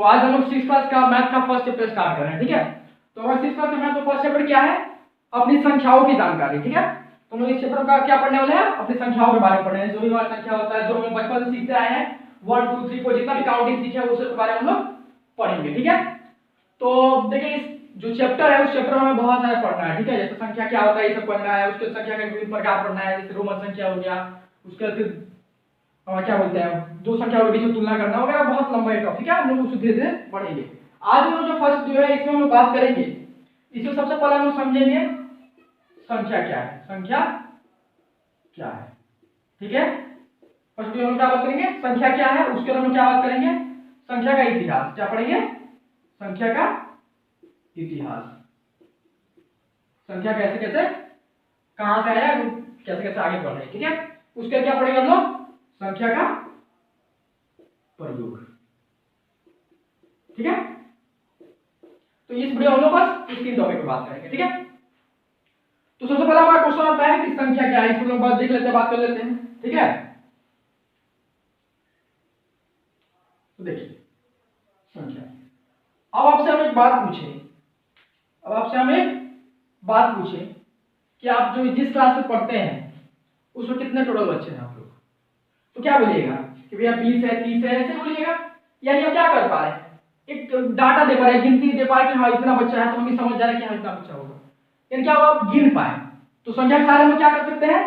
आज हम लोग 6 क्लास का मैथ का फर्स्ट चैप्टर स्टार्ट कर रहे हैं, ठीक है। तो हमारा 6 क्लास का मैथ का फर्स्ट चैप्टर क्या है? अपनी संख्याओं की जानकारी, ठीक है। तो हम लोग इस चैप्टर का क्या पढ़ने वाले हैं? अपनी संख्याओं के बारे में पढ़ रहे हैं। जो भी हमारी संख्या होता है, जो हम बचपन से सीखते आए हैं, 1 2 3 4 जितना भी काउंटिंग सीखे हैं उसके बारे में हम लोग पढ़ेंगे, ठीक है। तो देखिए इस जो चैप्टर है उस चैप्टर में हमें बहुत सारा पढ़ना है, ठीक है। जैसे संख्या क्या होता है ये सब पढ़ना है, उसके संख्या के विभिन्न प्रकार पढ़ना है, जैसे रोमन संख्या हो गया, उसके बाद क्या बोलते हैं दो संख्या के बीच में तुलना करना वगैरह, बहुत लंबा ये टॉपिक है, हम लोग उसको धीरे धीरे पढ़ेंगे। आज हम लोग जो फर्स्ट जो है इसमें हम लोग बात करेंगे, इसमें सबसे पहले हम लोग समझेंगे संख्या क्या है, संख्या क्या है, ठीक है। फर्स्ट हम लोग क्या बात करेंगे, संख्या क्या है। उसके बाद हम लोग क्या बात करेंगे, संख्या का इतिहास। क्या पढ़ेंगे? संख्या का इतिहास। संख्या कैसे कैसे कहां से आया, कैसे कैसे आगे बढ़ रहे हैं, ठीक है। उसके क्या पढ़ेंगे हम लोग, संख्या का प्रयोग, ठीक है। तो इस वीडियो हम लोग बस इस 3 टॉपिक पे बात करेंगे, ठीक है। तो सबसे पहला हमारा क्वेश्चन आता है कि संख्या क्या है, इसको हम बात देख लेते हैं, बात कर लेते हैं, ठीक है। तो देखिए संख्या, अब आपसे हम एक बात पूछे, अब आपसे हम एक बात पूछे कि आप जो जिस क्लास में पढ़ते हैं उसमें कितने टोटल बच्चे हैं आप लोग, तो क्या बोलिएगा कि भैया 20 है 30 है, ऐसे बोलिएगा। यानी हम क्या कर पा रहे हैं, एक डाटा दे पा रहे हैं, गिनती दे पा रहे हैं कि हाँ इतना बच्चा है, तो हम भी समझ जा रहे हैं कि हाँ इतना बच्चा होगा। यानी क्या आप गिन पाए, तो संख्या के सारे हम क्या कर सकते हैं,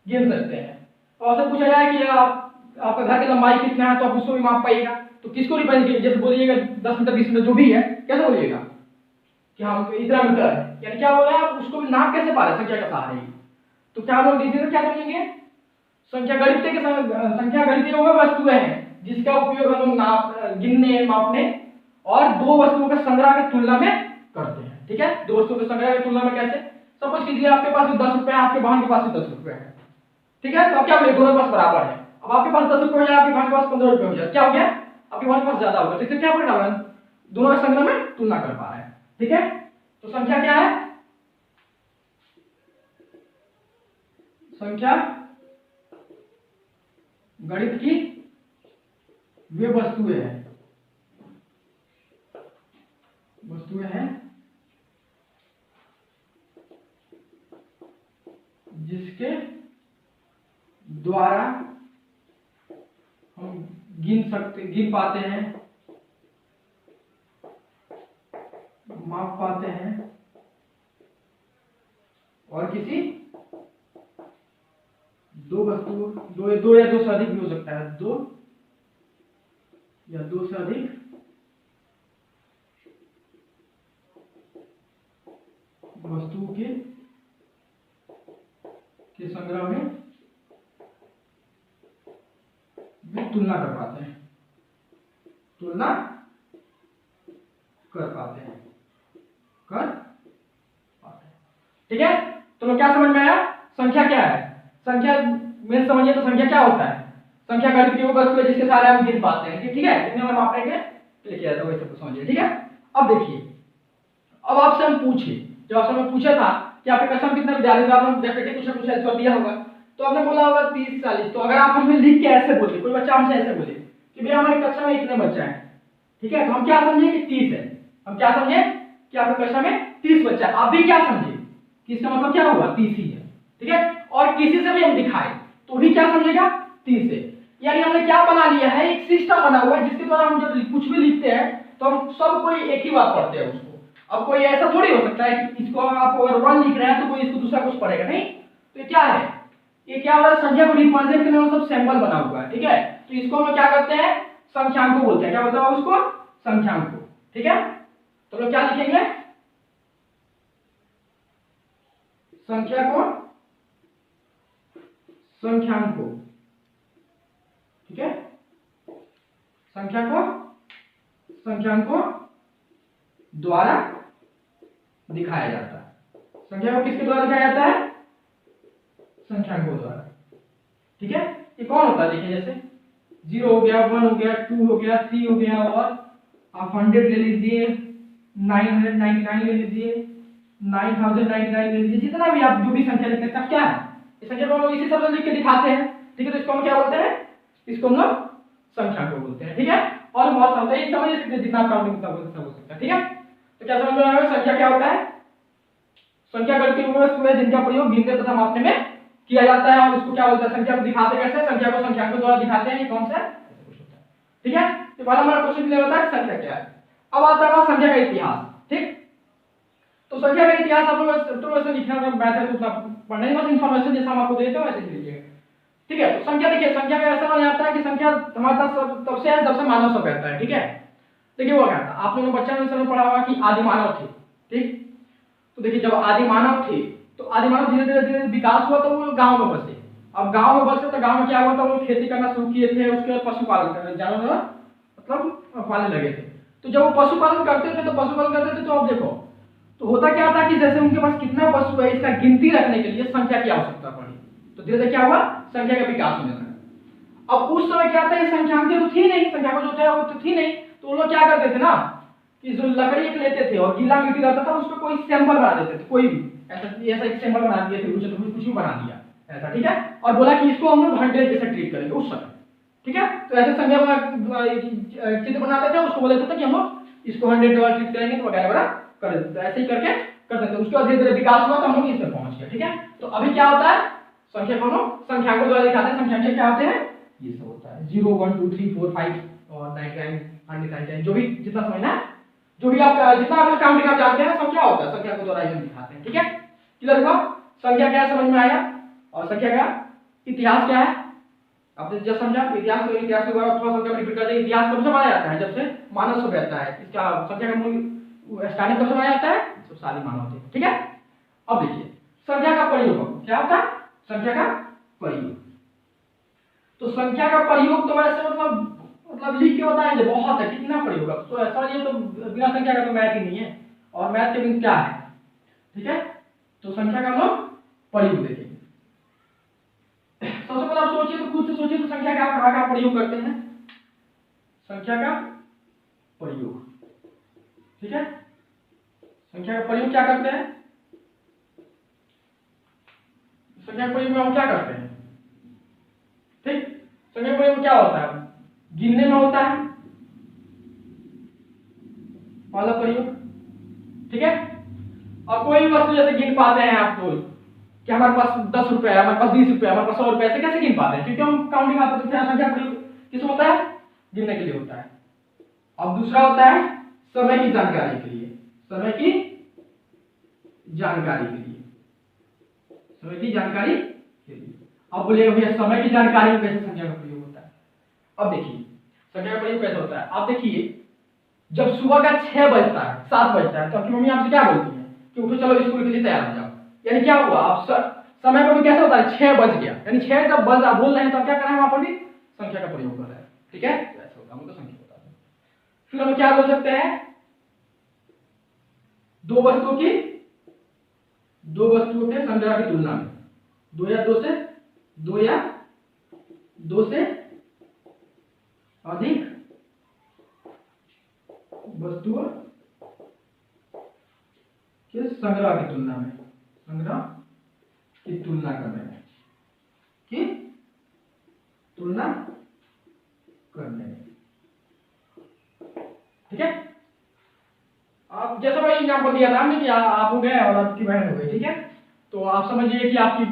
गिन सकते हैं। और आपसे पूछा जाए कि आपका घर की लंबाई कितना है, तो आप उसको भी माप पाइएगा। तो किसको रिप्रेजेंट कीजिए, जैसे बोलिएगा 10 मीटर 20 मीटर जो भी है, कैसे बोलिएगा कि हाँ इतना मीटर है, यानी क्या बोल रहे हैं आप उसको भी नाप कैसे पा रहे हैं संख्या के सहारे ही। तो क्या हम लोग धीरे धीरे क्या समझेंगे, संख्या गणितीय के संख्या गणितीय वो वस्तुएं हैं जिसका उपयोग हम लोग नाप गिनने मापने और दो वस्तुओं के संग्रह की तुलना में करते हैं, ठीक है। दो वस्तुओं के संग्रह की तुलना में कैसे, सपोज कीजिए आपके पास 10 रुपए है, आपके बहन के पास 10 रुपए है, ठीक है। तो आप क्या बोले दोनों के पास बराबर है। अब आपके पास 10 रुपए हो जाए, आपके बहन के पास 15 रुपए हो जाए, क्या हो गया, आपके बहन के पास ज्यादा होगा, तो इससे क्या परिणाम है, दोनों के संग्रह में तुलना कर पा रहे हैं, ठीक है। तो संख्या क्या है, संख्या गणित की वे वस्तुएं हैं जिसके द्वारा हम गिन पाते हैं, माप पाते हैं और किसी दो वस्तुओं दो या दो से अधिक भी हो सकता है, दो या दो से अधिक वस्तुओं के संग्रह में भी तुलना कर पाते हैं, ठीक है। तो क्या समझ में आया, संख्या क्या है, संख्या में समझिए तो संख्या क्या होता है, संख्या गणित की वो वस्तु है जिसके सारे हम गिन पाते हैं, ठीक है। इतने में माप लेंगे लिख जाता है, वैसे समझिए, ठीक है। अब देखिए, अब आपसे हम पूछे, जब आपसे हमने पूछा था कि आपके कक्षा में कितने विद्यार्थी थे, आपने डेफिनेटली कुछ ना कुछ दिया होगा, तो आपने बोला होगा 30 40। तो अगर आप हमें लिख के ऐसे बोले, कोई बच्चा हमसे ऐसे बोले कि भैया हमारी कक्षा में इतने बच्चे हैं, ठीक है, तो हम क्या समझे कि 30 है, हम क्या समझे कि आपकी कक्षा में 30 बच्चा है। आप भी क्या समझे कि इसका मतलब क्या हुआ, 30 ही है, ठीक है। और किसी से भी हम दिखाए तो भी क्या समझेगा, 30 है। यानी हमने क्या बना लिया है, एक सिस्टम बना हुआ है जिसके द्वारा हम जब कुछ भी लिखते हैं तो हम सब कोई एक ही बात पढ़ते हैं उसको। अब कोई ऐसा थोड़ी हो सकता है कि इसको आप अगर 1 लिख रहे हैं तो कोई इसको दूसरा कुछ पढ़ेगा नहीं। तो ये क्या है, ये क्या हो रहा है, संख्या को रिप्रेजेंट करने वाला सब सिंबल बना हुआ है, ठीक है। तो इसको हम क्या करते हैं, संख्यांक को बोलते हैं। क्या बोलते हैं उसको, संख्यांक को, ठीक है। तो लोग क्या लिखेंगे, संख्या को संख्यांक को, ठीक है, संख्या को संख्यांकों द्वारा दिखाया जाता है। संख्या को किसके द्वारा दिखाया जाता है, संख्यांकों द्वारा, ठीक है। ये कौन होता है, देखिए जैसे 0 हो गया, 1 हो गया, 2 हो गया, 3 हो गया, और आप 100 ले लीजिए, 999 ले लीजिए, 9099 ले लीजिए, जितना भी आप जो भी संख्या लिखते हैं, क्या है, इस संख्या को हम लोग इसी शब्द लिख के दिखाते हैं, ठीक है। तो इसको हम क्या बोलते हैं, इसको हम लोग संख्यांक बोलते हैं, ठीक है। और बहुत समझ ये समझ सकते जितना आप काउंटिंग सब हो सकता है। ठीक है, तो क्या समझ में आया? संख्या क्या होता है? संख्या गणितीय वस्तु है जिनका प्रयोग गिनने तथा मापने में किया जाता है। और इसको क्या बोलते हैं? संख्या को दिखाते कैसे? संख्या को संख्याओं द्वारा दिखाते हैं। ये कौन सा ऐसा कुछ होता है। ठीक है, तो पहला हमारा क्वेश्चन क्लियर होता है संख्या क्या है। अब आता है संख्या का इतिहास। ठीक, तो संख्या का इतिहास आप लोग तो वैसे लिखना का मैथड तो पढ़ने में बस इंफॉर्मेशन जैसा हम आपको देते हैं वैसे लिख लीजिएगा। ठीक है, तो संख्या देखिए, संख्या का ऐसा माना जाता है कि संख्या हमारे पास तब से है जब से मानव सभ्यता है। ठीक है, देखिए वो क्या था, आप लोगों ने बच्चा में समय पढ़ा होगा कि आदि मानव थे। ठीक, तो देखिए जब आदि मानव थे तो आदि मानव धीरे धीरे विकास हुआ तो वो गांव में बसे। अब गांव में बसे तो गांव में क्या हुआ था, वो खेती करना शुरू किए थे, उसके बाद पशुपालन करने जानवर मतलब पालने लगे थे। तो जब वो पशुपालन करते थे तो अब देखो तो होता क्या था कि जैसे उनके पास कितना पशु है इसका गिनती रखने के लिए संख्या की आवश्यकता पड़ी। तो धीरे धीरे क्या हुआ, संख्या का विकास होने लगा। अब उस समय क्या था, ये संख्याएं तो थी नहीं, संख्या को जो था वो तो थी नहीं, तो वो लोग क्या करते थे ना कि जो लकड़ी एक लेते थे और गीला मिट्टी रहता था उसको कोई सैंपल बना देते थे, कोई भी ऐसा एक सैंपल बना दिए थे, कुछ भी बना दिया ऐसा। ठीक है, और बोला कि इसको हम लोग 100 जैसे ट्रीट करेंगे उस समय। ठीक है, तो ऐसे संख्या चित्र बनाते थे, उसको बोलते थे कि हम लोग इसको 100 डॉलर ट्रीट करेंगे तो वगैरह वगैरह कर देते थे। ऐसे ही करके कर देते। उसके बाद धीरे धीरे विकास हुआ तो हम लोग इस पर पहुंच गए। ठीक है, तो अभी क्या होता है, संख्या को हम संख्याओं द्वारा दिखाते हैं। संख्या क्या होते हैं, ये सब होता है 0 1 2 3 4 5 और 99 199 जो भी जितना समझना है, जो भी आप जितना आप काउंटिंग आप जानते हैं सब क्या होता है, संख्या को द्वारा ही दिखाते हैं। ठीक है, क्लियर हुआ? संख्या क्या समझ में आया और संख्या का इतिहास क्या है आपने जब समझा। इतिहास को इतिहास के द्वारा थोड़ा सा रिपीट कर दें। इतिहास कब से माना जाता है, जब से मानव सभ्यता है। इसका संख्या का मूल स्टार्टिंग कब से माना जाता है, जब से आदि मानव थे। ठीक है, अब देखिए संख्या का प्रयोग क्या होता है, संख्या का प्रयोग। तो संख्या का प्रयोग तो वैसे मतलब लिख के बताएंगे बहुत है, कितना प्रयोग है तो ऐसा ये तो बिना संख्या का तो मैथ ही नहीं है, और मैथ के बिना क्या है। ठीक है, तो संख्या का हम लोग प्रयोग देखेंगे। सबसे पहले आप सोचिए, तो खुद से सोचिए तो संख्या का कहाँ का प्रयोग करते हैं, संख्या का प्रयोग। ठीक है, संख्या का प्रयोग क्या करते हैं, संख्या का प्रयोग में हम क्या करते हैं। ठीक, संख्या का प्रयोग क्या होता है, गिनने में होता है पहला प्रयोग। ठीक है, और कोई भी वस्तु जैसे गिन पाते हैं आप लोग कि हमारे पास 10 रुपए है, हमारे पास 20 रुपए है, हमारे पास 100 रुपए, ऐसे कैसे गिन पाते हैं, क्योंकि हम काउंटिंग आते तो क्या संख्या प्रयोग किस होता है, गिनने के लिए होता है। अब दूसरा होता है समय की जानकारी के लिए, समय की जानकारी के लिए, समय की जानकारी के लिए। अब बोलिएगा भैया समय की जानकारी में कैसे संख्या का प्रयोग होता है। अब देखिए संख्या का प्रयोग कैसे होता है, आप देखिए जब सुबह का 6 बजता है 7 बजता है तो आपकी मम्मी आपसे क्या बोलती है कि उठो चलो स्कूल के लिए तैयार हो जाओ। यानी क्या हुआ, आप समय पर भी कैसे होता है 6 बज गया, यानी 6 जब बज आप बोल रहे हैं तो क्या कर रहे हैं, वहां पर भी संख्या का प्रयोग कर रहे हैं। ठीक है, ऐसा होगा, हमको संख्या बता दें। फिर हम क्या बोल सकते हैं, दो वस्तुओं के संग्रह की तुलना में, दो या दो से अधिक वस्तुओं के संग्रह की तुलना में, संग्रह की तुलना करने में, की तुलना करने में। ठीक है, आप जैसा मैं एग्जाम्पल दिया था हमने कि आप हो गए और आपकी बहन हो गई। ठीक है, तो आप समझिए कि आपकी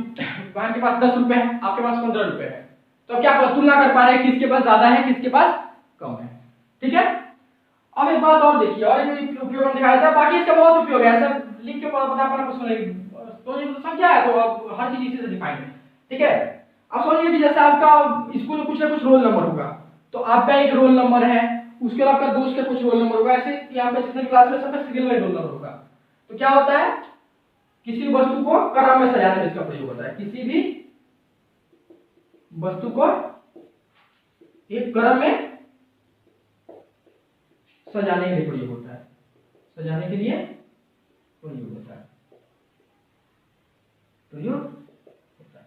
बहन के पास 10 रुपए है, आपके पास 15 रुपए है, तो क्या आप तुलना कर पा रहे हैं किसके पास ज्यादा है किसके पास कम है। ठीक है, अब एक बात और देखिए, और एक उपयोग हम दिखाया था, बाकी इसका बहुत उपयोग है, ऐसा लिख के बता पाना कुछ नहीं, तो ये तो संख्या है तो अब हर चीज इसी से डिफाइन है। ठीक है, अब समझिए कि जैसे आपका स्कूल में कुछ ना कुछ रोल नंबर होगा, तो आपका एक रोल नंबर है, उसके बाद आपका दोस्त का कुछ रोल नंबर होगा, ऐसे यहाँ पे जितने क्लास में सबका सीरियल वाइज रोल नंबर होगा। तो क्या होता है, किसी वस्तु को क्रम में सजाने में इसका प्रयोग होता है, किसी भी वस्तु को एक क्रम में सजाने के लिए प्रयोग होता है, सजाने के लिए प्रयोग होता है, प्रयोग होता है।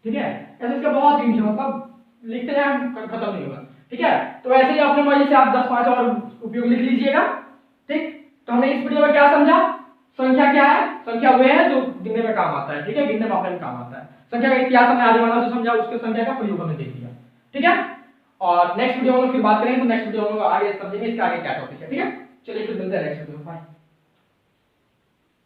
ठीक है, ऐसे इसका बहुत यूज है, मतलब लिखते जाए खत्म नहीं होगा। ठीक है, तो ऐसे ही अपने मर्जी से आप 10-5 और उपयोग लिख लीजिएगा। ठीक, तो हमने इस वीडियो में क्या समझा, संख्या क्या है, संख्या वे है जो गिनने में काम आता है। ठीक है, गिनने मापने में काम आता है। संख्या का इतिहास हमने आदि मानव से समझा, उसके संख्या का प्रयोग हमने देख लिया। ठीक है, और नेक्स्ट वीडियो में फिर बात करेंगे, तो नेक्स्ट वीडियो में आगे समझेंगे इसका आगे क्या टॉपिक है। ठीक है, चलिए फिर मिलते हैं नेक्स्ट वीडियो में। बाय।